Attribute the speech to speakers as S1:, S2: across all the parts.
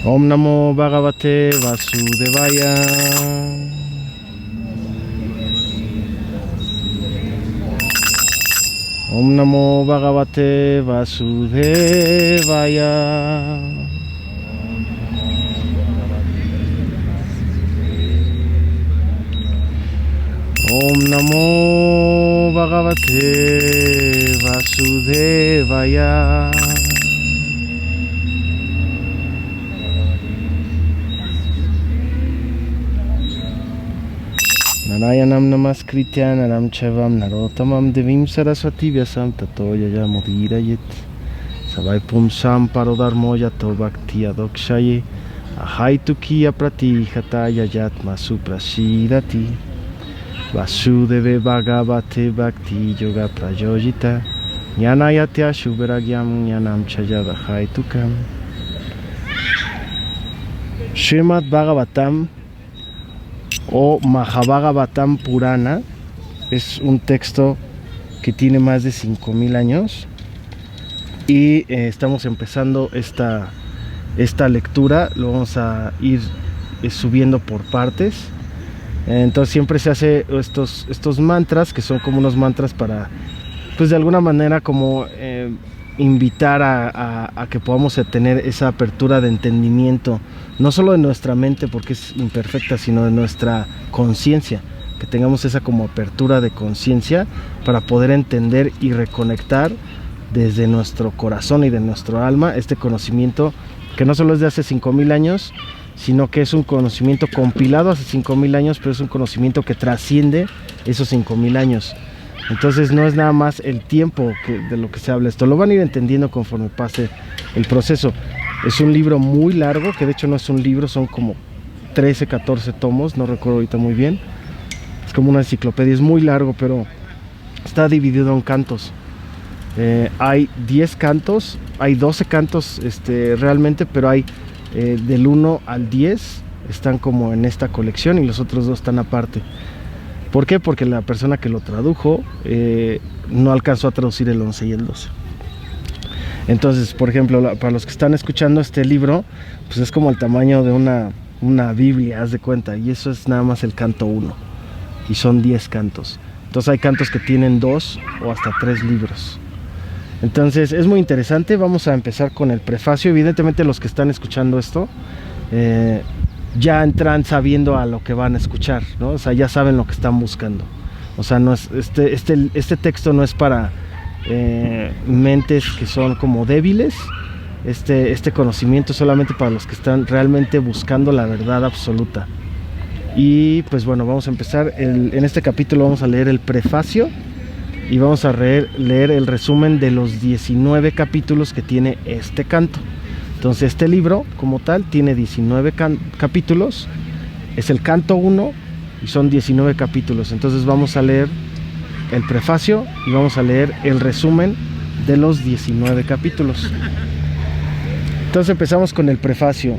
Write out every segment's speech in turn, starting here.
S1: Om Namo Bhagavate Vasudevaya. Om Namo Bhagavate Vasudevaya. Om Namo Bhagavate Vasudevaya. Narayanam namaskritya naram chavam narottamam devim saraswati vyasam tato yayamudirayet savai pumsam parodharmo yato bhakti adokshaye ahaituki apratihata yayatma suprashidati vasudeve bhagavate bhakti yoga prayoyita jnanayatya shubharagyam jnanam chayadahaitukam. Srimad Bhagavatam o Mahabhagavatam Purana es un texto que tiene más de 5000 años y estamos empezando esta lectura. Lo vamos a ir subiendo por partes. Entonces siempre se hace estos mantras, que son como unos mantras para, pues de alguna manera como invitar a que podamos tener esa apertura de entendimiento, no solo de nuestra mente porque es imperfecta, sino de nuestra conciencia, que tengamos esa como apertura de conciencia para poder entender y reconectar desde nuestro corazón y de nuestro alma este conocimiento que no solo es de hace 5000 años, sino que es un conocimiento compilado hace 5000 años, pero es un conocimiento que trasciende esos 5000 años. Entonces no es nada más el tiempo de lo que se habla esto, lo van a ir entendiendo conforme pase el proceso. Es un libro muy largo, que de hecho no es un libro, son como 13, 14 tomos, no recuerdo ahorita muy bien. Es como una enciclopedia, es muy largo, pero está dividido en cantos. Hay 10 cantos, hay 12 cantos realmente, pero hay del 1 al 10 están como en esta colección y los otros 2 están aparte. ¿Por qué? Porque la persona que lo tradujo no alcanzó a traducir el 11 y el 12. Entonces, por ejemplo, para los que están escuchando este libro, pues es como el tamaño de una Biblia, haz de cuenta, y eso es nada más el canto 1, y son 10 cantos. Entonces hay cantos que tienen 2 o hasta 3 libros. Entonces es muy interesante. Vamos a empezar con el prefacio. Evidentemente los que están escuchando esto ya entran sabiendo a lo que van a escuchar, ¿no? O sea, ya saben lo que están buscando. O sea, no es, este texto no es para mentes que son como débiles. Este conocimiento es solamente para los que están realmente buscando la verdad absoluta. Y pues bueno, vamos a empezar. En este capítulo vamos a leer el prefacio y vamos a leer el resumen de los 19 capítulos que tiene este canto. Entonces este libro como tal tiene 19 capítulos, es el canto 1 y son 19 capítulos. Entonces vamos a leer el prefacio y vamos a leer el resumen de los 19 capítulos. Entonces empezamos con el prefacio.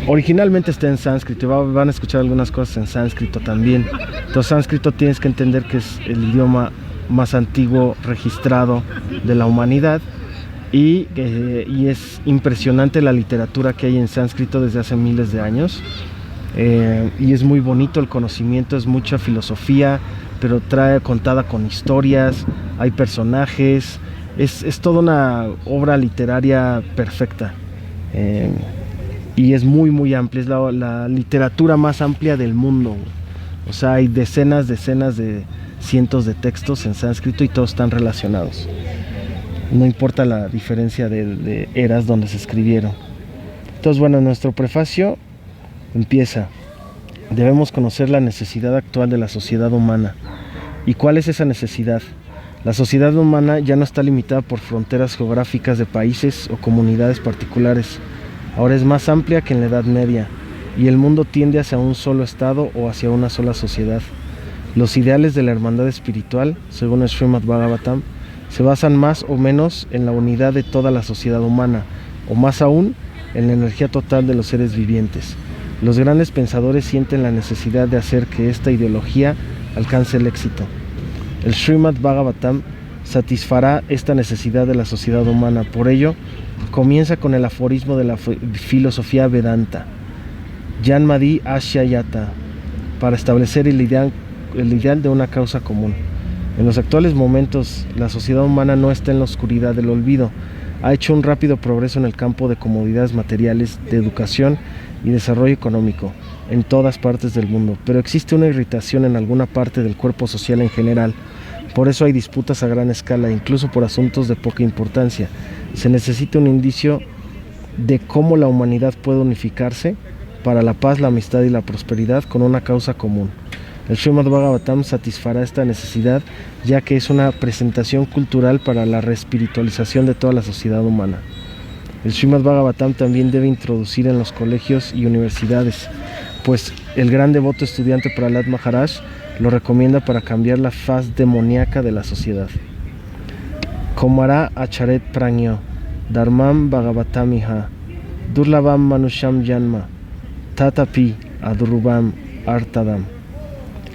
S1: Originalmente está en sánscrito, van a escuchar algunas cosas en sánscrito también. Entonces sánscrito tienes que entender que es el idioma más antiguo registrado de la humanidad. Y es impresionante la literatura que hay en sánscrito desde hace miles de años. Y es muy bonito el conocimiento, es mucha filosofía, pero trae contada con historias, hay personajes, es toda una obra literaria perfecta. Y es muy amplia, es la literatura más amplia del mundo. O sea, hay decenas de cientos de textos en sánscrito y todos están relacionados. No importa la diferencia de eras donde se escribieron. Entonces, bueno, nuestro prefacio empieza. Debemos conocer la necesidad actual de la sociedad humana. ¿Y cuál es esa necesidad? La sociedad humana ya no está limitada por fronteras geográficas de países o comunidades particulares. Ahora es más amplia que en la Edad Media, y el mundo tiende hacia un solo estado o hacia una sola sociedad. Los ideales de la hermandad espiritual, según el Srimad Bhagavatam, se basan más o menos en la unidad de toda la sociedad humana, o más aún, en la energía total de los seres vivientes. Los grandes pensadores sienten la necesidad de hacer que esta ideología alcance el éxito. El Srimad Bhagavatam satisfará esta necesidad de la sociedad humana. Por ello, comienza con el aforismo de la filosofía Vedanta, Janmadi Asya Yata, para establecer el ideal de una causa común. En los actuales momentos, la sociedad humana no está en la oscuridad del olvido. Ha hecho un rápido progreso en el campo de comodidades materiales, de educación y desarrollo económico en todas partes del mundo, pero existe una irritación en alguna parte del cuerpo social en general. Por eso hay disputas a gran escala, incluso por asuntos de poca importancia. Se necesita un indicio de cómo la humanidad puede unificarse para la paz, la amistad y la prosperidad con una causa común. El Srimad Bhagavatam satisfará esta necesidad, ya que es una presentación cultural para la reespiritualización de toda la sociedad humana. El Srimad Bhagavatam también debe introducir en los colegios y universidades, pues el gran devoto estudiante Prahlad Maharaj lo recomienda para cambiar la faz demoníaca de la sociedad. Komara acharet pragyo, dharmam bhagavatamiha, durlabam manusham janma, tatapi adurubam artadam.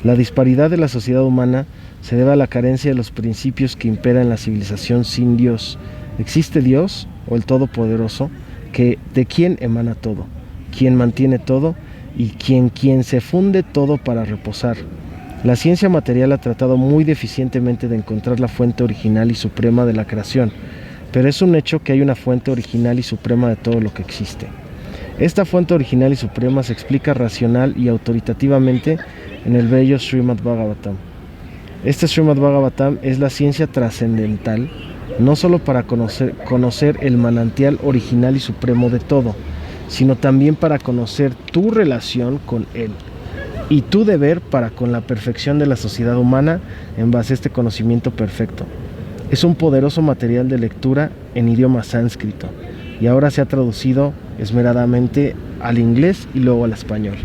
S1: La disparidad de la sociedad humana se debe a la carencia de los principios que imperan en la civilización sin Dios. ¿Existe Dios o el Todopoderoso, de quien emana todo, quien mantiene todo y quien se funde todo para reposar? La ciencia material ha tratado muy deficientemente de encontrar la fuente original y suprema de la creación, pero es un hecho que hay una fuente original y suprema de todo lo que existe. Esta fuente original y suprema se explica racional y autoritativamente en el bello Srimad Bhagavatam. Este Srimad Bhagavatam es la ciencia trascendental, no solo para conocer el manantial original y supremo de todo, sino también para conocer tu relación con él y tu deber para con la perfección de la sociedad humana en base a este conocimiento perfecto. Es un poderoso material de lectura en idioma sánscrito y ahora se ha traducido esmeradamente al inglés y luego al español,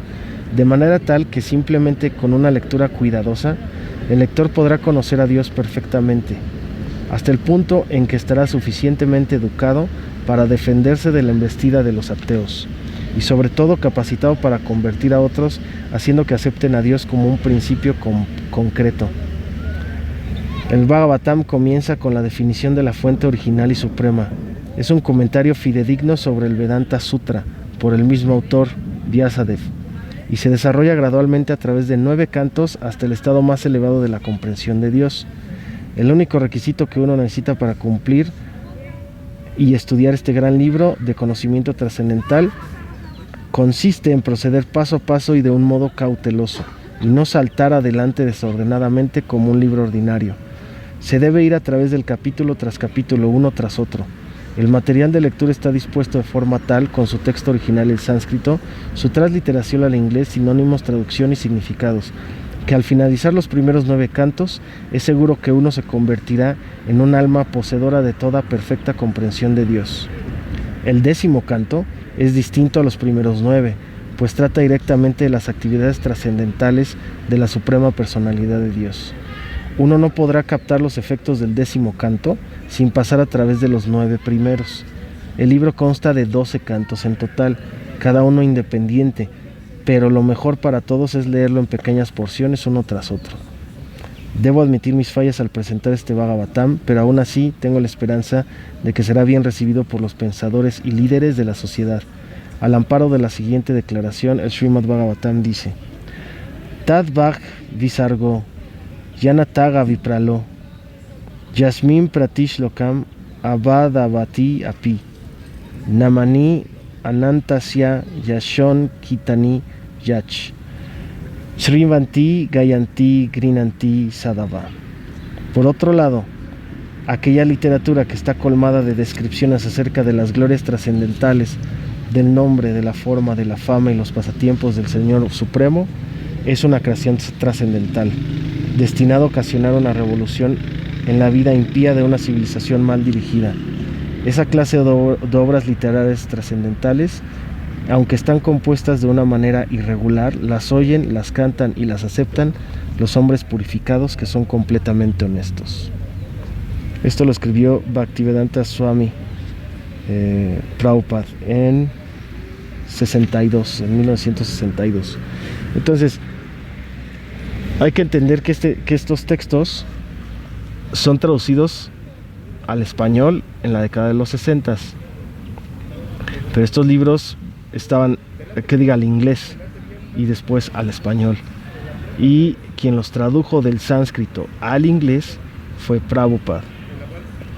S1: de manera tal que simplemente con una lectura cuidadosa, el lector podrá conocer a Dios perfectamente, hasta el punto en que estará suficientemente educado para defenderse de la embestida de los ateos, y sobre todo capacitado para convertir a otros, haciendo que acepten a Dios como un principio concreto. El Bhagavatam comienza con la definición de la fuente original y suprema. Es un comentario fidedigno sobre el Vedanta Sutra, por el mismo autor, Vyasadeva, y se desarrolla gradualmente a través de 9 cantos hasta el estado más elevado de la comprensión de Dios. El único requisito que uno necesita para cumplir y estudiar este gran libro de conocimiento trascendental consiste en proceder paso a paso y de un modo cauteloso, y no saltar adelante desordenadamente como un libro ordinario. Se debe ir a través del capítulo tras capítulo, uno tras otro. El material de lectura está dispuesto de forma tal, con su texto original en sánscrito, su transliteración al inglés, sinónimos, traducción y significados, que al finalizar los primeros 9 cantos, es seguro que uno se convertirá en un alma poseedora de toda perfecta comprensión de Dios. El 10º canto es distinto a los primeros 9, pues trata directamente de las actividades trascendentales de la suprema personalidad de Dios. Uno no podrá captar los efectos del 10º canto sin pasar a través de los 9 primeros. El libro consta de 12 cantos en total, cada uno independiente, pero lo mejor para todos es leerlo en pequeñas porciones uno tras otro. Debo admitir mis fallas al presentar este Bhagavatam, pero aún así tengo la esperanza de que será bien recibido por los pensadores y líderes de la sociedad. Al amparo de la siguiente declaración, el Srimad Bhagavatam dice: Tad Bhag Visargo Yanataga Vipralo Yasmin Pratishlokam Abadavati Api Namani Anantasya Yashon Kitani Yach Srivanti Gayanti Grinanti Sadava. Por otro lado, aquella literatura que está colmada de descripciones acerca de las glorias trascendentales, del nombre, de la forma, de la fama y los pasatiempos del Señor Supremo, es una creación trascendental, destinada a ocasionar una revolución en la vida impía de una civilización mal dirigida. Esa clase de obras literarias trascendentales, aunque están compuestas de una manera irregular, las oyen, las cantan y las aceptan los hombres purificados que son completamente honestos. Esto lo escribió Bhaktivedanta Swami Prabhupada en 1962. Entonces, hay que entender que estos textos son traducidos al español en la década de los 60. Pero estos libros estaban, al inglés y después al español. Y quien los tradujo del sánscrito al inglés fue Prabhupada.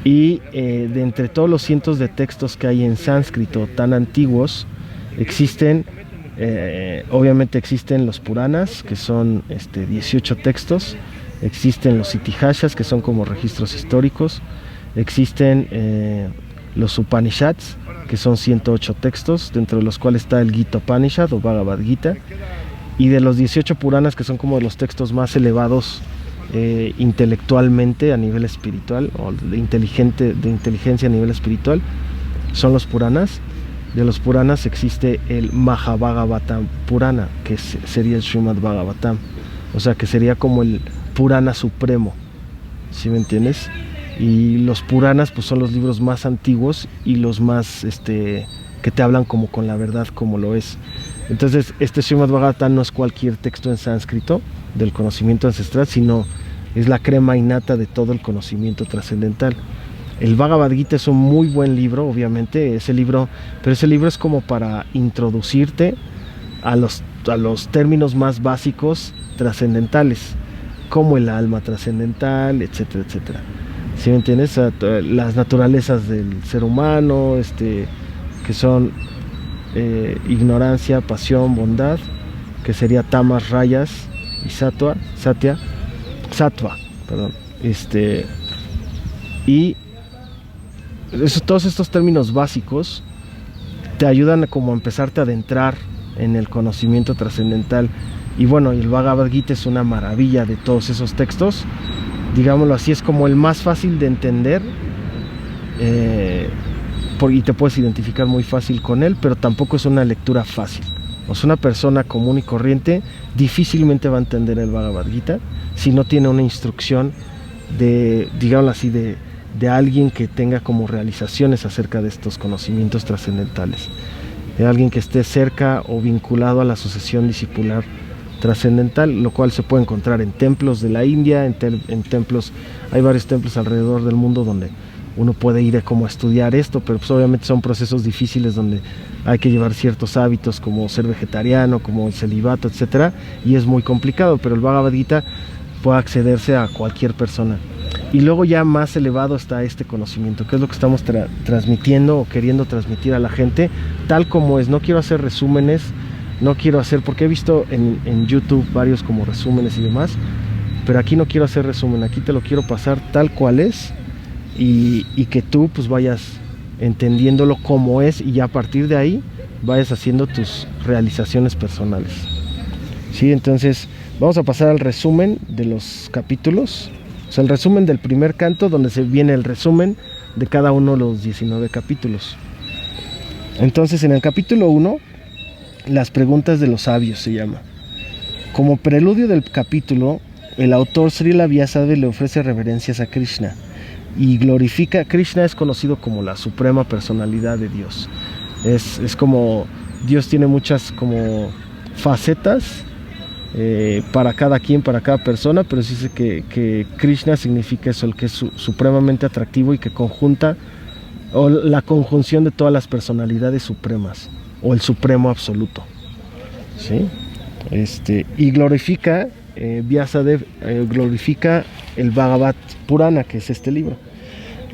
S1: Y de entre todos los cientos de textos que hay en sánscrito tan antiguos, existen, obviamente existen los Puranas, que son 18 textos, existen los Itihasas, que son como registros históricos, existen los Upanishads, que son 108 textos, dentro de los cuales está el Gita Upanishad o Bhagavad Gita, y de los 18 Puranas, que son como los textos más elevados intelectualmente a nivel espiritual, o de inteligencia a nivel espiritual, son los Puranas. De los Puranas existe el Mahabhagavatam Purana, que sería el Srimad Bhagavatam, o sea que sería como el Purana supremo, ¿sí me entiendes? Y los Puranas pues son los libros más antiguos y los más que te hablan como con la verdad, como lo es. Entonces este Srimad Bhagavatam no es cualquier texto en sánscrito del conocimiento ancestral, sino es la crema innata de todo el conocimiento trascendental. El Bhagavad Gita es un muy buen libro, obviamente, pero ese libro es como para introducirte a los términos más básicos trascendentales, como el alma trascendental, etcétera, etcétera. ¿Sí me entiendes? Las naturalezas del ser humano, que son ignorancia, pasión, bondad, que sería tamas, rayas y sattva, perdón. Y todos estos términos básicos te ayudan a como empezarte a adentrar en el conocimiento trascendental. Y bueno, el Bhagavad Gita es una maravilla de todos esos textos, digámoslo así, es como el más fácil de entender, y te puedes identificar muy fácil con él, pero tampoco es una lectura fácil. O sea, una persona común y corriente difícilmente va a entender el Bhagavad Gita si no tiene una instrucción digámoslo así, de alguien que tenga como realizaciones acerca de estos conocimientos trascendentales, de alguien que esté cerca o vinculado a la asociación discipular trascendental, lo cual se puede encontrar en templos de la India, en templos, hay varios templos alrededor del mundo donde uno puede ir a estudiar esto, pero pues obviamente son procesos difíciles donde hay que llevar ciertos hábitos como ser vegetariano, como el celibato, etcétera, y es muy complicado, pero el Bhagavad Gita puede accederse a cualquier persona. Y luego ya más elevado está este conocimiento, que es lo que estamos transmitiendo o queriendo transmitir a la gente, tal como es. No quiero hacer resúmenes, porque he visto en YouTube varios como resúmenes y demás, pero aquí no quiero hacer resumen, aquí te lo quiero pasar tal cual es, y que tú pues vayas entendiéndolo como es, y ya a partir de ahí vayas haciendo tus realizaciones personales. ¿Sí? Entonces vamos a pasar al resumen de los capítulos. O sea, el resumen del primer canto, donde se viene el resumen de cada uno de los 19 capítulos. Entonces, en el capítulo 1, las preguntas de los sabios se llama. Como preludio del capítulo, el autor Srila Vyasadeva le ofrece reverencias a Krishna y glorifica. Krishna es conocido como la suprema personalidad de Dios. Es como Dios tiene muchas como facetas para cada quien, para cada persona, pero se dice que Krishna significa eso, el que es supremamente atractivo y que conjunta, o la conjunción de todas las personalidades supremas, o el supremo absoluto, ¿sí? Y glorifica, Vyasadeva glorifica el Bhagavad Purana, que es este libro.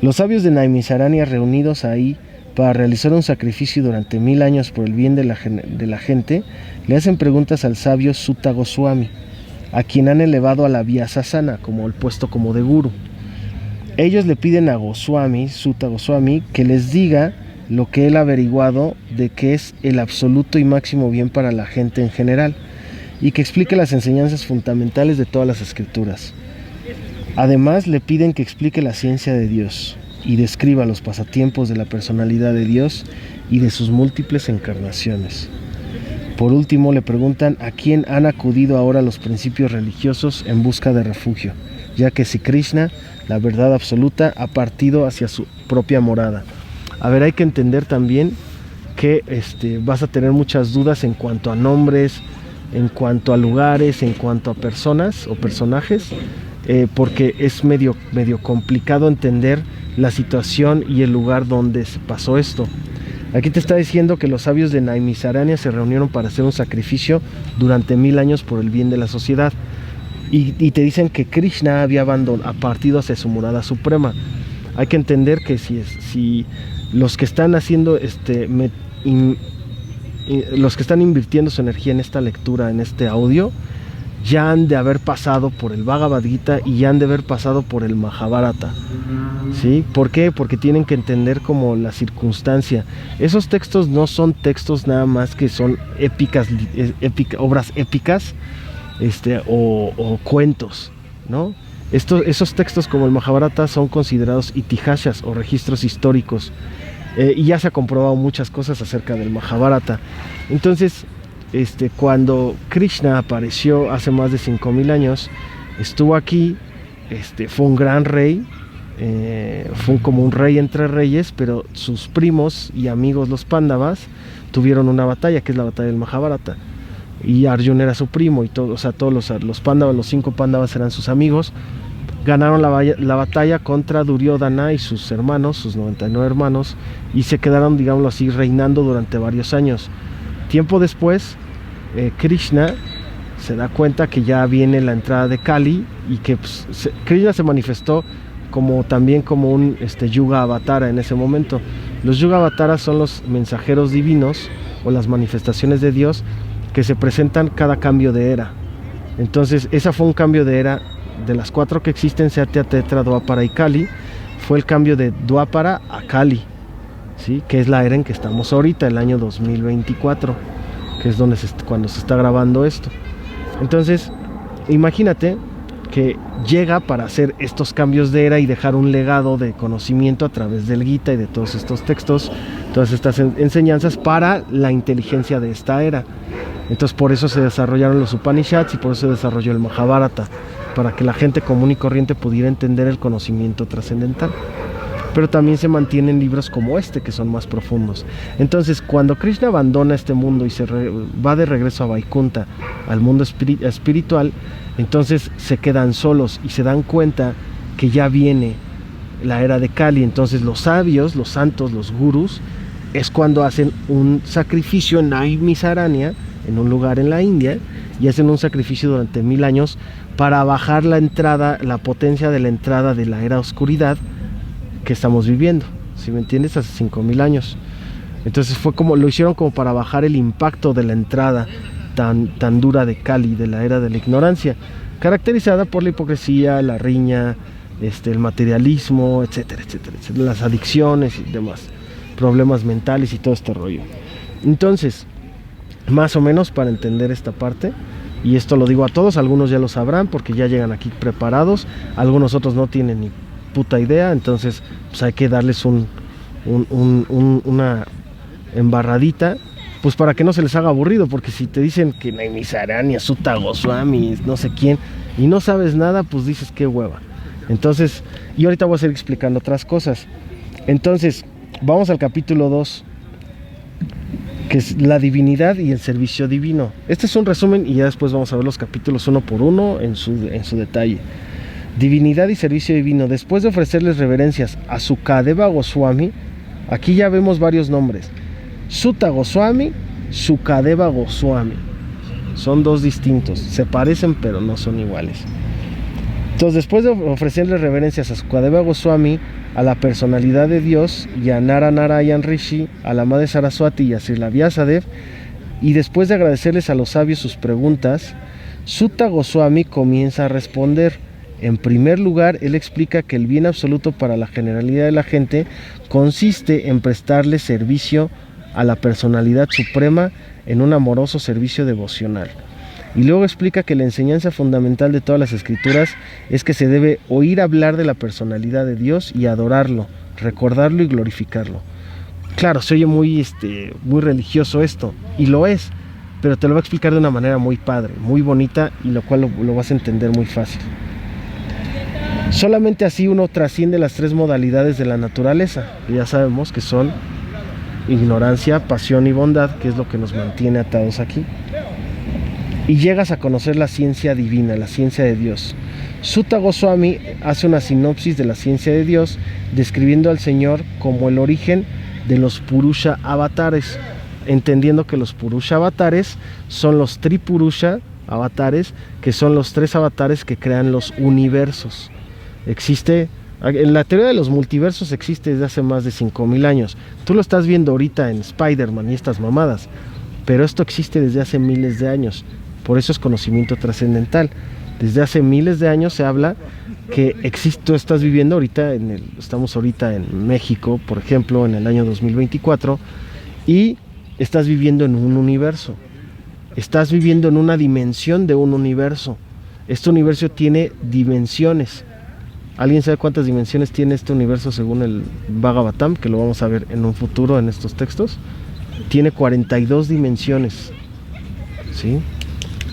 S1: Los sabios de Naimisaranya, reunidos ahí para realizar un sacrificio durante 1000 años por el bien de la gente, le hacen preguntas al sabio Sutta Goswami, a quien han elevado a la Vyasasana, como el puesto como de guru. Ellos le piden a Sutta Goswami, que les diga lo que él ha averiguado de que es el absoluto y máximo bien para la gente en general, y que explique las enseñanzas fundamentales de todas las escrituras. Además, le piden que explique la ciencia de Dios y describa los pasatiempos de la personalidad de Dios y de sus múltiples encarnaciones. Por último, le preguntan a quién han acudido ahora los principios religiosos en busca de refugio, ya que si Krishna, la verdad absoluta, ha partido hacia su propia morada. A ver, hay que entender también que vas a tener muchas dudas en cuanto a nombres, en cuanto a lugares, en cuanto a personas o personajes. porque es medio complicado entender la situación y el lugar donde se pasó esto. Aquí te está diciendo que los sabios de Naimisaranya se reunieron para hacer un sacrificio durante 1000 años por el bien de la sociedad. Y te dicen que Krishna había partido hacia su morada suprema. Hay que entender que si los que están haciendo los que están invirtiendo su energía en esta lectura, en este audio, ya han de haber pasado por el Bhagavad Gita y ya han de haber pasado por el Mahabharata. ¿Sí? ¿Por qué? Porque tienen que entender como la circunstancia. Esos textos no son textos nada más que son obras épicas, o cuentos, ¿no? Esos textos como el Mahabharata son considerados itihasas o registros históricos, y ya se ha comprobado muchas cosas acerca del Mahabharata. Entonces, cuando Krishna apareció hace más de 5000 años, estuvo aquí, fue un gran rey, fue como un rey entre reyes, pero sus primos y amigos los Pándavas tuvieron una batalla, que es la batalla del Mahabharata. Y Arjuna era su primo, y todos los Pándavas, los 5 Pándavas eran sus amigos. Ganaron la batalla contra Duryodhana y sus hermanos, sus 99 hermanos, y se quedaron, digámoslo así, reinando durante varios años. Tiempo después, Krishna se da cuenta que ya viene la entrada de Kali, y que Krishna se manifestó también como un Yuga Avatara en ese momento. Los Yuga Avataras son los mensajeros divinos o las manifestaciones de Dios que se presentan cada cambio de era. Entonces, esa fue un cambio de era. De las 4 que existen, Satya, Tetra, Dwapara y Kali, fue el cambio de Dwapara a Kali, ¿sí? Que es la era en que estamos ahorita, el año 2024, que es cuando se está grabando esto. Entonces, imagínate que llega para hacer estos cambios de era y dejar un legado de conocimiento a través del Gita y de todos estos textos, todas estas enseñanzas para la inteligencia de esta era. Entonces, por eso se desarrollaron los Upanishads y por eso se desarrolló el Mahabharata, para que la gente común y corriente pudiera entender el conocimiento trascendental. Pero también se mantienen libros como que son más profundos. Entonces, cuando Krishna abandona este mundo y va de regreso a Vaikunta, al mundo espiritual, entonces se quedan solos y se dan cuenta que ya viene la era de Kali. Entonces los sabios, los santos, los gurús, es cuando hacen un sacrificio en Naimisaranya, en un lugar en la India, y hacen un sacrificio durante 1000 años para bajar la potencia de la entrada de la era oscuridad que estamos viviendo, ¿sí me entiendes? Hace 5000 años. Entonces lo hicieron como para bajar el impacto de la entrada tan dura de Kali, de la era de la ignorancia, caracterizada por la hipocresía, la riña, el materialismo, etcétera, etcétera, etcétera, las adicciones y demás, problemas mentales y todo este rollo. Entonces, más o menos para entender esta parte, y esto lo digo a todos, algunos ya lo sabrán porque ya llegan aquí preparados, algunos otros no tienen ni puta idea, entonces pues hay que darles una embarradita, pues para que no se les haga aburrido, porque si te dicen que Naimisaranya, Sutta Goswami, no sé quién, y no sabes nada, pues dices qué hueva. Entonces, y ahorita voy a seguir explicando otras cosas. Entonces, vamos al capítulo 2, que es la divinidad y el servicio divino. Este es un resumen y ya después vamos a ver los capítulos uno por uno en su detalle. Divinidad y servicio divino. Después de ofrecerles reverencias a Sukadeva Goswami, aquí ya vemos varios nombres: Sutta Goswami, Sukadeva Goswami. Son dos distintos, se parecen pero no son iguales. Entonces, después de ofrecerles reverencias a Sukadeva Goswami, a la personalidad de Dios, y a Nara Narayan Rishi, a la Madre Saraswati y a Srila Vyasadeva, y después de agradecerles a los sabios sus preguntas, Sutta Goswami comienza a responder. En primer lugar, él explica que el bien absoluto para la generalidad de la gente consiste en prestarle servicio a la personalidad suprema en un amoroso servicio devocional. Y luego explica que la enseñanza fundamental de todas las escrituras es que se debe oír hablar de la personalidad de Dios y adorarlo, recordarlo y glorificarlo. Claro, se oye muy religioso esto, y lo es, pero te lo va a explicar de una manera muy padre, muy bonita, y lo cual lo vas a entender muy fácil. Solamente así uno trasciende las 3 modalidades de la naturaleza, que ya sabemos que son ignorancia, pasión y bondad, que es lo que nos mantiene atados aquí. Y llegas a conocer la ciencia divina, la ciencia de Dios. Sutta Goswami hace una sinopsis de la ciencia de Dios, describiendo al Señor como el origen de los Purusha avatares, entendiendo que los Purusha avatares son los Tripurusha avatares, que son los 3 avatares que crean los universos. En la teoría de los multiversos existe desde hace más de 5000 años. Tú lo estás viendo ahorita en Spider-Man y estas mamadas, pero esto existe desde hace miles de años. Por eso es conocimiento trascendental. Desde hace miles de años se habla que existe. Tú estás viviendo ahorita estamos ahorita en México, por ejemplo, en el año 2024, y estás viviendo en un universo. Estás viviendo en una dimensión de un universo. Este universo tiene dimensiones. ¿Alguien sabe cuántas dimensiones tiene este universo según el Bhagavatam? Que lo vamos a ver en un futuro en estos textos. Tiene 42 dimensiones. ¿Sí?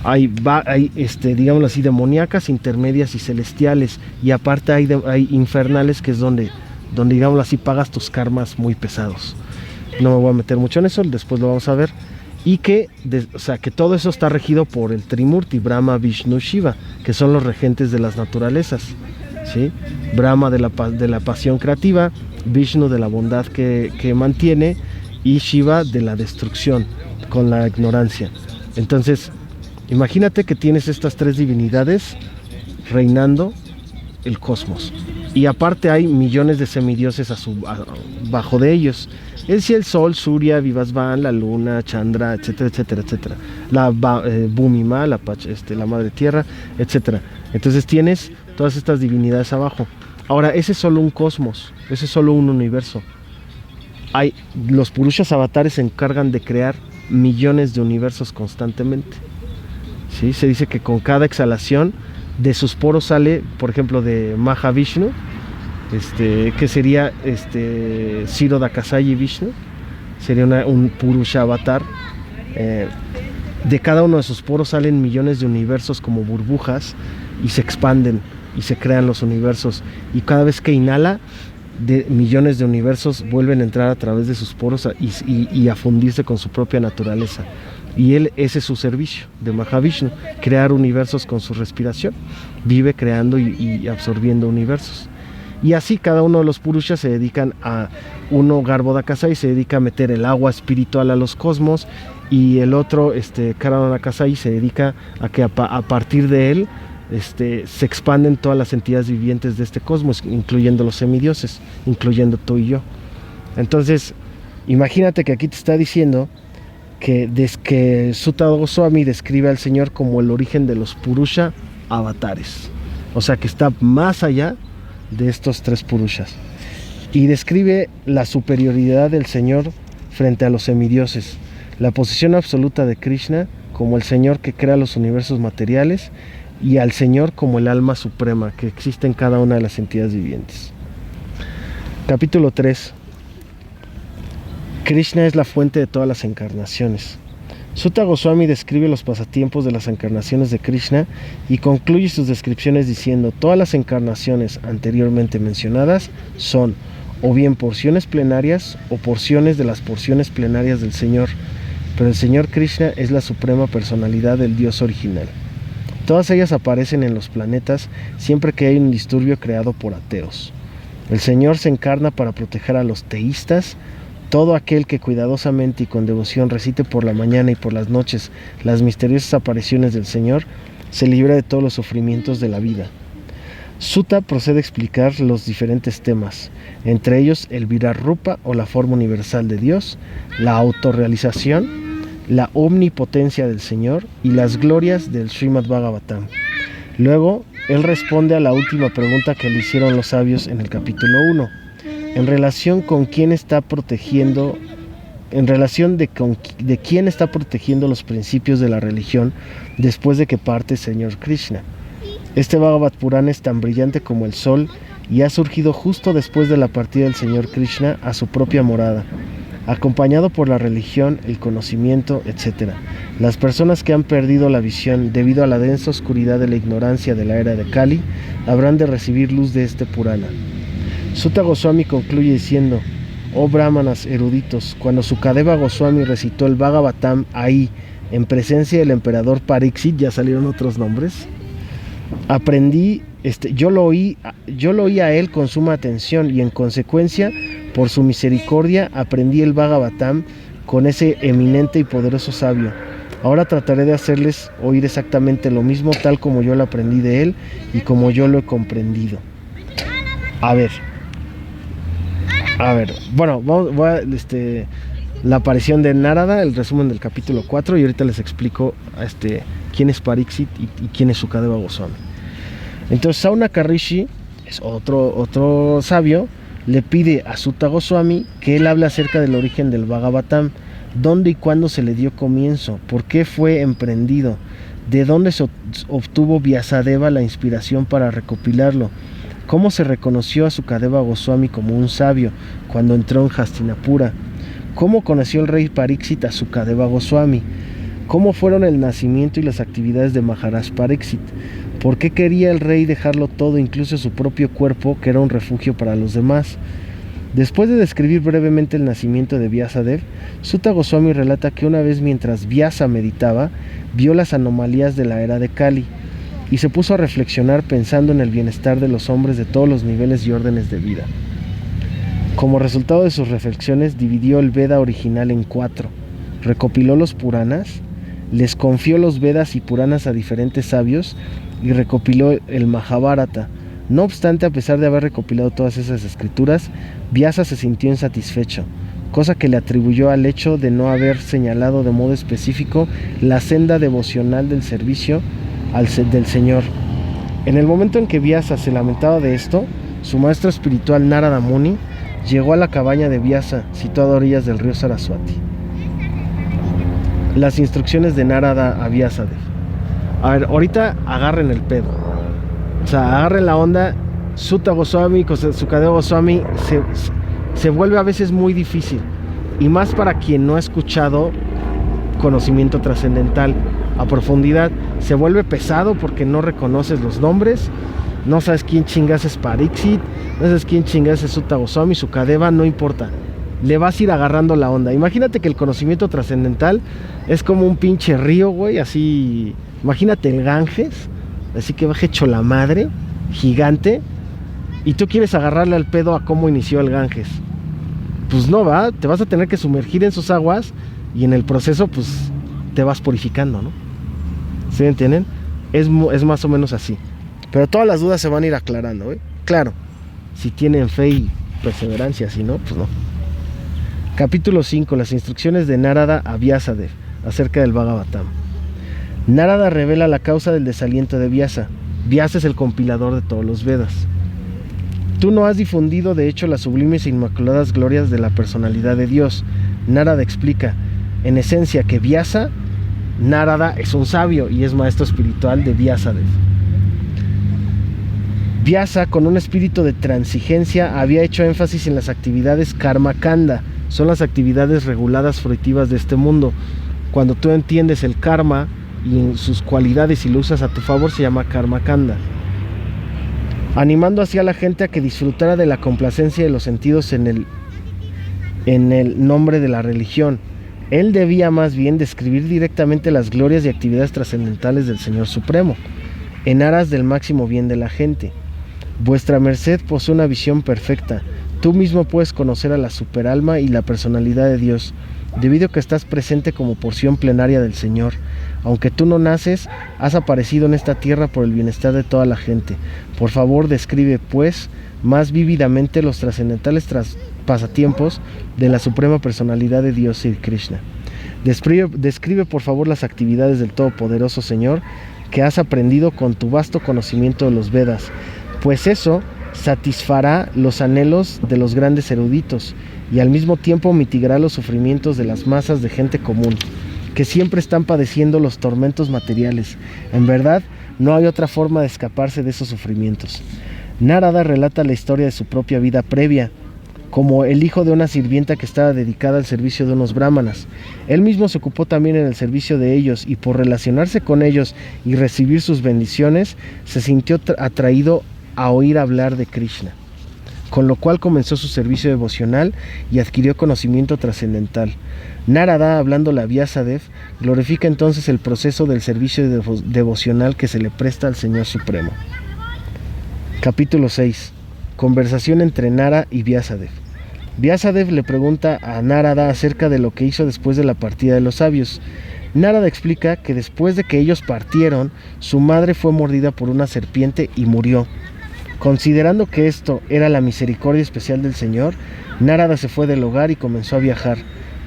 S1: Hay digámoslo así, demoníacas, intermedias y celestiales. Y aparte hay infernales, que es donde, digámoslo así, pagas tus karmas muy pesados. No me voy a meter mucho en eso, después lo vamos a ver. Y que todo eso está regido por el Trimurti, Brahma, Vishnu, Shiva, que son los regentes de las naturalezas, ¿sí? Brahma de la pasión creativa, Vishnu de la bondad que mantiene, y Shiva de la destrucción con la ignorancia. Entonces, imagínate que tienes estas 3 divinidades reinando el cosmos, y aparte hay millones de semidioses bajo de ellos. El Sol, Surya, Vivasvan, la Luna, Chandra, etcétera, etcétera, etcétera. La Bhumima, la Madre Tierra, etcétera. Entonces tienes todas estas divinidades abajo. Ahora, ese es solo un cosmos, ese es solo un universo. Los Purushas avatares se encargan de crear millones de universos constantemente. ¿Sí? Se dice que con cada exhalación de sus poros sale, por ejemplo, de Mahavishnu, que sería Siro Dakasayi Vishnu, sería un Purusha avatar. De cada uno de sus poros salen millones de universos como burbujas y se expanden y se crean los universos, y cada vez que inhala, millones de universos vuelven a entrar a través de sus poros y a fundirse con su propia naturaleza. Y ese es su servicio de Mahavishnu, crear universos con su respiración. Vive creando y absorbiendo universos. Y así cada uno de los Purushas se dedican a uno, Garbhodakasai, se dedica a meter el agua espiritual a los cosmos, y el otro, Karanakasai, se dedica a que a partir de él se expanden todas las entidades vivientes de este cosmos, incluyendo los semidioses, incluyendo tú y yo. Entonces, imagínate que aquí te está diciendo que Sutta Goswami describe al Señor como el origen de los Purusha avatares. O sea, que está más allá de estos 3 Purushas. Y describe la superioridad del Señor frente a los semidioses, la posición absoluta de Krishna como el Señor que crea los universos materiales, y al Señor como el alma suprema que existe en cada una de las entidades vivientes. Capítulo 3. Krishna es la fuente de todas las encarnaciones. Sutta Goswami describe los pasatiempos de las encarnaciones de Krishna y concluye sus descripciones diciendo: todas las encarnaciones anteriormente mencionadas son o bien porciones plenarias o porciones de las porciones plenarias del Señor, pero el Señor Krishna es la suprema personalidad del Dios original. Todas ellas aparecen en los planetas siempre que hay un disturbio creado por ateos. El Señor se encarna para proteger a los teístas. Todo aquel que cuidadosamente y con devoción recite por la mañana y por las noches las misteriosas apariciones del Señor, se libra de todos los sufrimientos de la vida. Sutta procede a explicar los diferentes temas, entre ellos el Virarupa o la forma universal de Dios, la autorrealización, la omnipotencia del Señor y las glorias del Srimad Bhagavatam. Luego, él responde a la última pregunta que le hicieron los sabios en el capítulo 1, en relación con quién está protegiendo, de quién está protegiendo los principios de la religión después de que parte el Señor Krishna. Este Bhagavad Purana es tan brillante como el sol y ha surgido justo después de la partida del Señor Krishna a su propia morada, acompañado por la religión, el conocimiento, etc. Las personas que han perdido la visión debido a la densa oscuridad de la ignorancia de la era de Kali habrán de recibir luz de este Purana. Sutta Goswami concluye diciendo: oh brahmanas eruditos, cuando Sukadeva Goswami recitó el Bhagavatam ahí, en presencia del emperador Pariksit, ya salieron otros nombres, aprendí yo lo oí a él con suma atención y en consecuencia, por su misericordia, aprendí el Bhagavatam con ese eminente y poderoso sabio. Ahora trataré de hacerles oír exactamente lo mismo, tal como yo lo aprendí de él y como yo lo he comprendido. A ver, bueno, la aparición de Narada, el resumen del capítulo 4, y ahorita les explico quién es Pariksit y quién es Sukadeva Goswami. Entonces Saunaka Rishi, es otro sabio, le pide a Sutta Goswami que él hable acerca del origen del Bhagavatam, dónde y cuándo se le dio comienzo, por qué fue emprendido, de dónde se obtuvo Vyasadeva la inspiración para recopilarlo, cómo se reconoció a Sukadeva Goswami como un sabio cuando entró en Hastinapura, cómo conoció el rey Pariksit a Sukadeva Goswami, cómo fueron el nacimiento y las actividades de Maharaj Pariksit, por qué quería el rey dejarlo todo, incluso su propio cuerpo, que era un refugio para los demás. Después de describir brevemente el nacimiento de Vyasadeva, Sutta Goswami relata que una vez mientras Vyasa meditaba, vio las anomalías de la era de Kali y se puso a reflexionar pensando en el bienestar de los hombres de todos los niveles y órdenes de vida. Como resultado de sus reflexiones, dividió el Veda original en 4, recopiló los Puranas, les confió los Vedas y Puranas a diferentes sabios y recopiló el Mahabharata. No obstante, a pesar de haber recopilado todas esas escrituras, Vyasa se sintió insatisfecho, cosa que le atribuyó al hecho de no haber señalado de modo específico la senda devocional del servicio del Señor. En el momento en que Vyasa se lamentaba de esto, su maestro espiritual Narada Muni llegó a la cabaña de Vyasa, situada a orillas del río Saraswati. Las instrucciones de Narada a Vyasadeva. A ver, ahorita agarren el pedo. O sea, agarren la onda. Sutta Goswami, Sukadeva Goswami se vuelve a veces muy difícil. Y más para quien no ha escuchado conocimiento trascendental a profundidad. Se vuelve pesado porque no reconoces los nombres. No sabes quién chingas es Pariksit. No sabes quién chingas es Sutta Goswami, Sukadeva, no importa. Le vas a ir agarrando la onda. Imagínate que el conocimiento trascendental es como un pinche río, güey, así. Imagínate el Ganges, así que va hecho la madre, gigante, y tú quieres agarrarle al pedo a cómo inició el Ganges. Pues no, va, te vas a tener que sumergir en sus aguas y en el proceso, pues, te vas purificando, ¿no? ¿Sí me entienden? Es más o menos así. Pero todas las dudas se van a ir aclarando, ¿eh? Claro, si tienen fe y perseverancia, si no, pues no. Capítulo 5. Las instrucciones de Narada a Vyasadeva acerca del Bhagavatam. Narada revela la causa del desaliento de Vyasa. Vyasa es el compilador de todos los Vedas. Tú no has difundido de hecho las sublimes e inmaculadas glorias de la personalidad de Dios. Narada explica, en esencia, que Vyasa, Narada es un sabio y es maestro espiritual de Vyasadeva. Vyasa, con un espíritu de transigencia, había hecho énfasis en las actividades karma kanda. Son las actividades reguladas fruitivas de este mundo. Cuando tú entiendes el karma y en sus cualidades y lo usas a tu favor, se llama karma kanda. Animando así a la gente a que disfrutara de la complacencia de los sentidos en el nombre de la religión. Él debía más bien describir directamente las glorias y actividades trascendentales del Señor Supremo, en aras del máximo bien de la gente. Vuestra merced posee una visión perfecta. Tú mismo puedes conocer a la superalma y la personalidad de Dios, debido a que estás presente como porción plenaria del Señor. Aunque tú no naces, has aparecido en esta tierra por el bienestar de toda la gente. Por favor, describe, pues, más vívidamente los trascendentales pasatiempos de la suprema personalidad de Dios y Krishna. Describe, por favor, las actividades del Todopoderoso Señor que has aprendido con tu vasto conocimiento de los Vedas, pues eso satisfará los anhelos de los grandes eruditos y al mismo tiempo mitigará los sufrimientos de las masas de gente común, que siempre están padeciendo los tormentos materiales. En verdad, no hay otra forma de escaparse de esos sufrimientos. Narada relata la historia de su propia vida previa, como el hijo de una sirvienta que estaba dedicada al servicio de unos brahmanas. Él mismo se ocupó también en el servicio de ellos y por relacionarse con ellos y recibir sus bendiciones, se sintió atraído a oír hablar de Krishna, con lo cual comenzó su servicio devocional y adquirió conocimiento trascendental. Narada, hablándole a Vyasadeva, glorifica entonces el proceso del servicio devocional que se le presta al Señor Supremo. Capítulo 6. Conversación entre Nara y Vyasadeva. Vyasadeva le pregunta a Narada acerca de lo que hizo después de la partida de los sabios. Narada explica que después de que ellos partieron, su madre fue mordida por una serpiente y murió. Considerando que esto era la misericordia especial del Señor, Narada se fue del hogar y comenzó a viajar,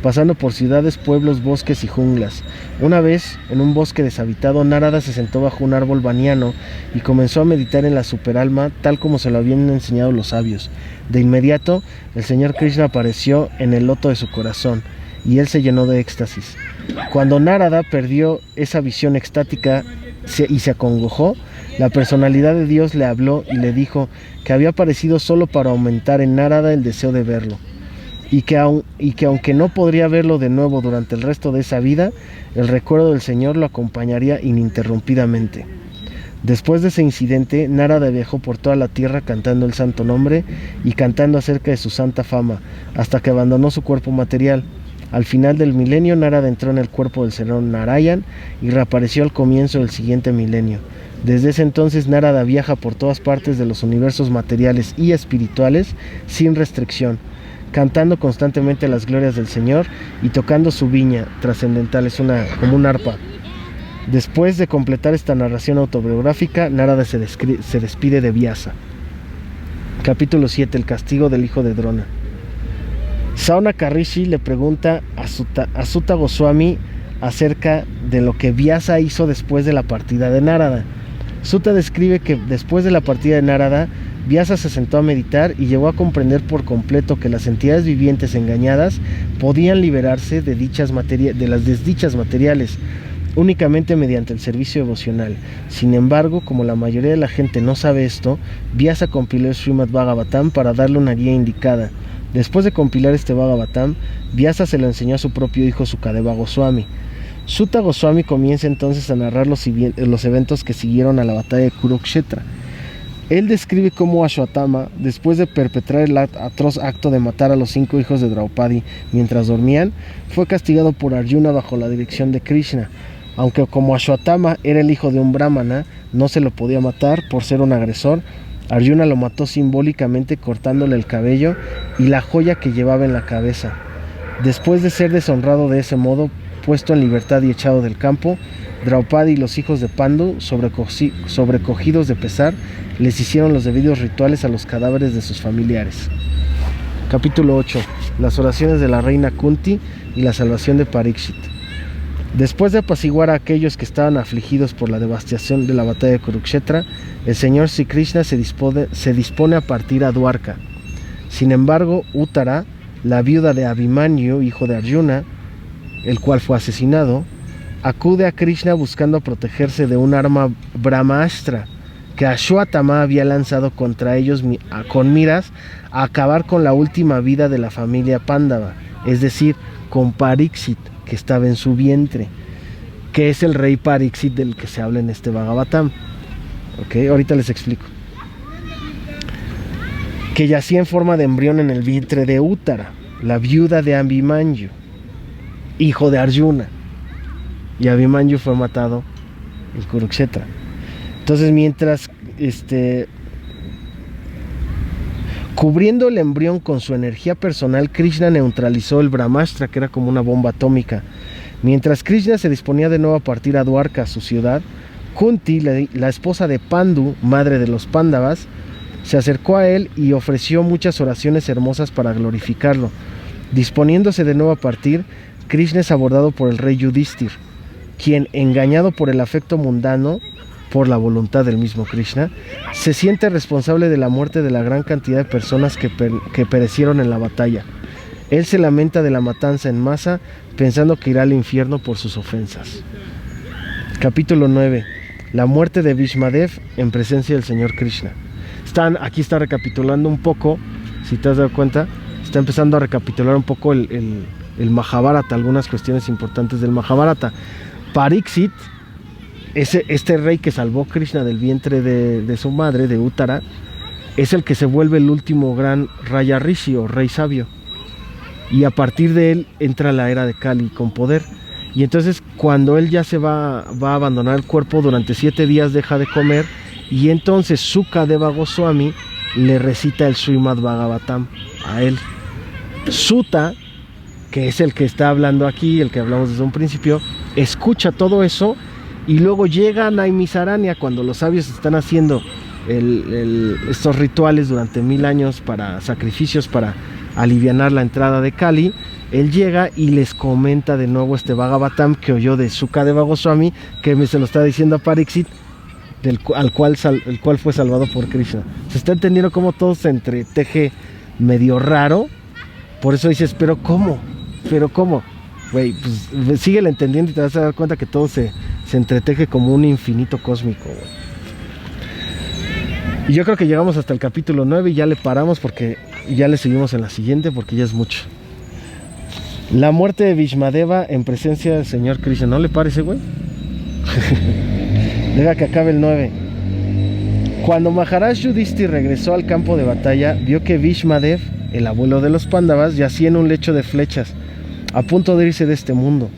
S1: pasando por ciudades, pueblos, bosques y junglas. Una vez, en un bosque deshabitado, Narada se sentó bajo un árbol baniano y comenzó a meditar en la superalma tal como se lo habían enseñado los sabios. De inmediato, el Señor Krishna apareció en el loto de su corazón y él se llenó de éxtasis. Cuando Narada perdió esa visión extática y se acongojó, la personalidad de Dios le habló y le dijo que había aparecido solo para aumentar en Narada el deseo de verlo. Y que aunque no podría verlo de nuevo durante el resto de esa vida, el recuerdo del Señor lo acompañaría ininterrumpidamente. Después de ese incidente, Narada viajó por toda la tierra cantando el santo nombre y cantando acerca de su santa fama, hasta que abandonó su cuerpo material. Al final del milenio, Narada entró en el cuerpo del Señor Narayan y reapareció al comienzo del siguiente milenio. Desde ese entonces, Narada viaja por todas partes de los universos materiales y espirituales sin restricción, cantando constantemente las glorias del Señor y tocando su viña trascendental, como un arpa. Después de completar esta narración autobiográfica, Narada se despide de Vyasa. Capítulo 7. El castigo del hijo de Drona. Saunaka Rishi le pregunta a Sutta Goswami acerca de lo que Vyasa hizo después de la partida de Narada. Sutta describe que después de la partida de Narada, Vyasa se sentó a meditar y llegó a comprender por completo que las entidades vivientes engañadas podían liberarse de las desdichas materiales únicamente mediante el servicio devocional. Sin embargo, como la mayoría de la gente no sabe esto, Vyasa compiló el Srimad Bhagavatam para darle una guía indicada. Después de compilar este Bhagavatam, Vyasa se lo enseñó a su propio hijo Sukadeva Goswami. Sutta Goswami comienza entonces a narrar los eventos que siguieron a la batalla de Kurukshetra. Él describe cómo Ashwatthama, después de perpetrar el atroz acto de matar a los 5 hijos de Draupadi mientras dormían, fue castigado por Arjuna bajo la dirección de Krishna. Aunque como Ashwatthama era el hijo de un brahmana, no se lo podía matar por ser un agresor, Arjuna lo mató simbólicamente cortándole el cabello y la joya que llevaba en la cabeza. Después de ser deshonrado de ese modo, puesto en libertad y echado del campo, Draupadi y los hijos de Pandu, sobrecogidos de pesar, les hicieron los debidos rituales a los cadáveres de sus familiares. Capítulo 8. Las oraciones de la reina Kunti y la salvación de Parikshit. Después de apaciguar a aquellos que estaban afligidos por la devastación de la batalla de Kurukshetra, el señor Sri Krishna se dispone a partir a Dwarka. Sin embargo, Uttara, la viuda de Abhimanyu, hijo de Arjuna, el cual fue asesinado, acude a Krishna buscando protegerse de un arma Brahmastra que Ashwatthama había lanzado contra ellos con miras a acabar con la última vida de la familia Pándava, es decir, con Parikshit, que estaba en su vientre, que es el rey Parikshit del que se habla en este Bhagavatam. Ahorita les explico. Que yacía en forma de embrión en el vientre de Uttara, la viuda de Abhimanyu, hijo de Arjuna, y Abhimanyu fue matado en Kurukshetra. Entonces, mientras cubriendo el embrión con su energía personal, Krishna neutralizó el Brahmastra, que era como una bomba atómica. Mientras Krishna se disponía de nuevo a partir a Dwarka, su ciudad, Kunti, la esposa de Pandu, madre de los Pándavas, se acercó a él y ofreció muchas oraciones hermosas para glorificarlo. Disponiéndose de nuevo a partir, Krishna es abordado por el rey Yudhishthir, quien, engañado por el afecto mundano, por la voluntad del mismo Krishna, se siente responsable de la muerte de la gran cantidad de personas que perecieron en la batalla. Él se lamenta de la matanza en masa, pensando que irá al infierno por sus ofensas. Capítulo 9. La muerte de Bhishmadev en presencia del Señor Krishna. Aquí está recapitulando un poco, si te has dado cuenta, está empezando a recapitular un poco el Mahabharata, algunas cuestiones importantes del Mahabharata. Parikshit, este rey que salvó Krishna del vientre de su madre, de Uttara, es el que se vuelve el último gran Raya Rishi o rey sabio. Y a partir de él entra la era de Kali con poder. Y entonces cuando él ya se va a abandonar el cuerpo, durante 7 días deja de comer y entonces Sukadeva Goswami le recita el Srimad Bhagavatam a él. Suta, que es el que está hablando aquí, el que hablamos desde un principio, escucha todo eso y luego llega a Naimisaranya cuando los sabios están haciendo estos rituales durante 1000 años para sacrificios para alivianar la entrada de Kali. Él llega y les comenta de nuevo este Bhagavatam que oyó de Sukadeva Goswami, que se lo está diciendo a Pariksit, el cual fue salvado por Krishna. Se está entendiendo cómo todo se entreteje medio raro. Por eso dices, ¿pero cómo? Güey, pues síguele entendiendo y te vas a dar cuenta que todo se entreteje como un infinito cósmico, güey. Y yo creo que llegamos hasta el capítulo 9 y ya le paramos porque ya le seguimos en la siguiente porque ya es mucho. La muerte de Bhishmadeva en presencia del Señor Krishna. ¿No le parece, güey? Deja que acabe el 9. Cuando Maharaj Yudhishthir regresó al campo de batalla, vio que Bhishmadev, el abuelo de los Pándavas, yacía en un lecho de flechas, a punto de irse de este mundo.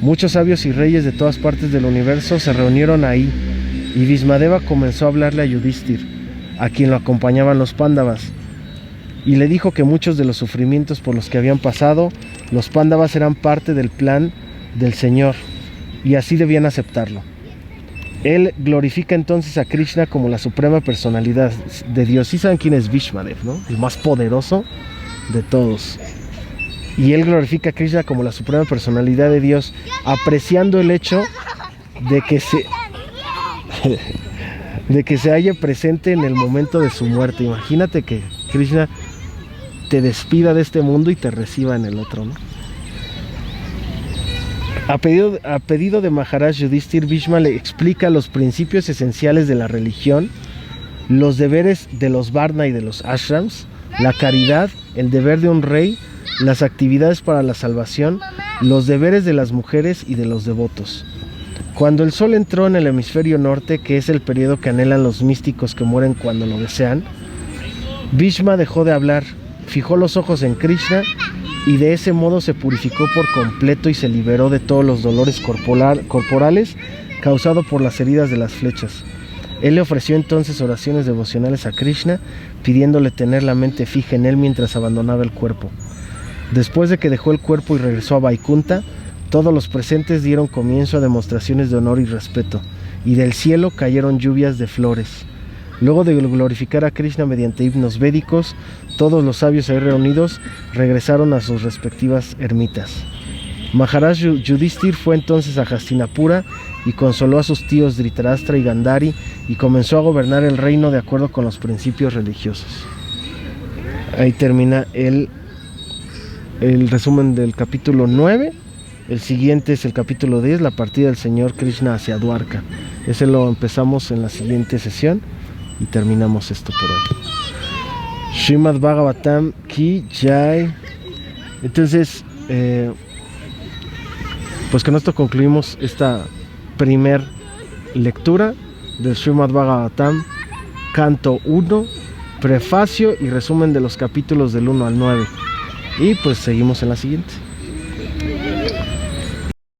S1: Muchos sabios y reyes de todas partes del universo se reunieron ahí, y Bhishmadeva comenzó a hablarle a Yudhishthir, a quien lo acompañaban los Pándavas, y le dijo que muchos de los sufrimientos por los que habían pasado, los Pándavas eran parte del plan del Señor, y así debían aceptarlo. Él glorifica entonces a Krishna como la suprema personalidad de Dios. ¿Sí saben quién es Bhishmadev, no? El más poderoso de todos. Y él glorifica a Krishna como la suprema personalidad de Dios, apreciando el hecho de que se halle presente en el momento de su muerte. Imagínate que Krishna te despida de este mundo y te reciba en el otro, ¿no? A pedido de Maharaj Yudhishthir, Bhishma le explica los principios esenciales de la religión, los deberes de los Varna y de los Ashrams, la caridad, el deber de un rey, las actividades para la salvación, los deberes de las mujeres y de los devotos. Cuando el sol entró en el hemisferio norte, que es el periodo que anhelan los místicos que mueren cuando lo desean, Bhishma dejó de hablar, fijó los ojos en Krishna y de ese modo se purificó por completo y se liberó de todos los dolores corporales causados por las heridas de las flechas. Él le ofreció entonces oraciones devocionales a Krishna, pidiéndole tener la mente fija en él mientras abandonaba el cuerpo. Después de que dejó el cuerpo y regresó a Vaikunta, todos los presentes dieron comienzo a demostraciones de honor y respeto, y del cielo cayeron lluvias de flores. Luego de glorificar a Krishna mediante himnos védicos, todos los sabios ahí reunidos regresaron a sus respectivas ermitas. Maharaj Yudhishthir fue entonces a Hastinapura y consoló a sus tíos Dhritarashtra y Gandhari y comenzó a gobernar el reino de acuerdo con los principios religiosos. Ahí termina el resumen del capítulo 9. El siguiente es el capítulo 10, la partida del Señor Krishna hacia Dwarka. Ese lo empezamos en la siguiente sesión y terminamos esto por hoy. Srimad Bhagavatam Ki Jai. Entonces, pues con esto concluimos esta primer lectura del Srimad Bhagavatam, canto 1, prefacio y resumen de los capítulos del 1 al 9. Y pues seguimos en la siguiente.